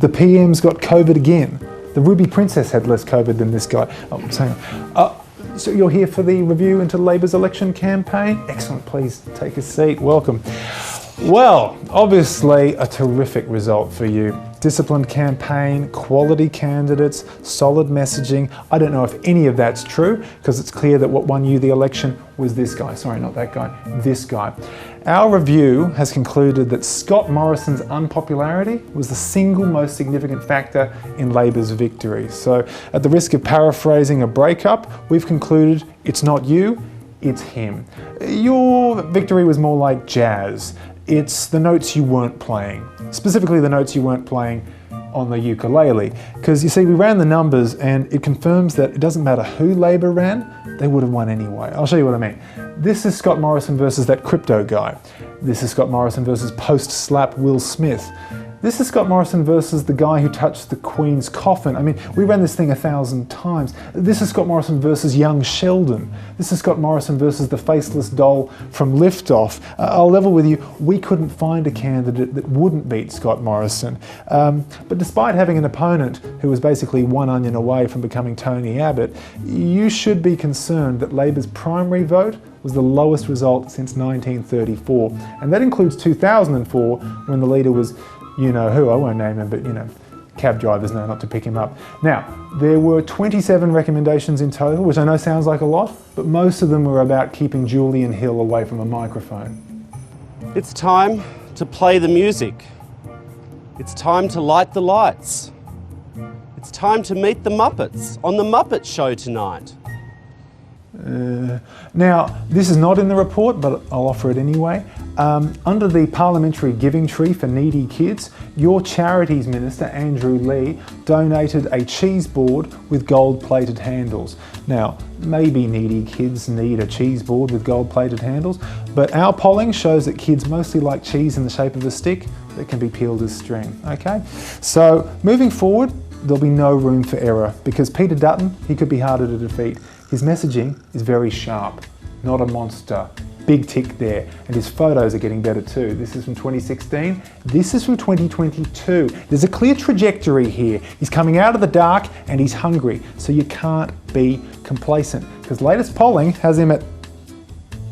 The PM's got COVID again. The Ruby Princess had less COVID than this guy. Oh, so you're here for the review into Labor's election campaign? Excellent, please take a seat, welcome. Well, obviously a terrific result for you. Disciplined campaign, quality candidates, solid messaging. I don't know if any of that's true, because it's clear that what won you the election was this guy. Sorry, not that guy, this guy. Our review has concluded that Scott Morrison's unpopularity was the single most significant factor in Labor's victory. So at the risk of paraphrasing a breakup, we've concluded it's not you, it's him. Your victory was more like jazz. It's the notes you weren't playing, specifically the notes you weren't playing on the ukulele. Because you see, we ran the numbers and it confirms that it doesn't matter who Labor ran, they would have won anyway. I'll show you what I mean. This is Scott Morrison versus that crypto guy. This is Scott Morrison versus post-slap Will Smith. This is Scott Morrison versus the guy who touched the Queen's coffin. I mean, we ran this thing 1,000 times. This is Scott Morrison versus young Sheldon. This is Scott Morrison versus the faceless doll from Liftoff. I'll level with you, we couldn't find a candidate that wouldn't beat Scott Morrison. But despite having an opponent who was basically one onion away from becoming Tony Abbott, you should be concerned that Labor's primary vote was the lowest result since 1934. And that includes 2004, when the leader was you know who, I won't name him, but you know, cab drivers know not to pick him up. Now, there were 27 recommendations in total, which I know sounds like a lot, but most of them were about keeping Julian Hill away from a microphone. It's time to play the music. It's time to light the lights. It's time to meet the Muppets on the Muppet Show tonight. Now, this is not in the report, but I'll offer it anyway. Under the parliamentary giving tree for needy kids, your charities minister, Andrew Lee, donated a cheese board with gold-plated handles. Now, maybe needy kids need a cheese board with gold-plated handles, but our polling shows that kids mostly like cheese in the shape of a stick that can be peeled as string, okay? So, moving forward, there'll be no room for error, because Peter Dutton, he could be harder to defeat. His messaging is very sharp, not a monster. Big tick there. And his photos are getting better too. This is from 2016. This is from 2022. There's a clear trajectory here. He's coming out of the dark and he's hungry. So you can't be complacent, because latest polling has him at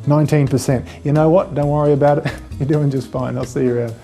19%. You know what? Don't worry about it. You're doing just fine. I'll see you around.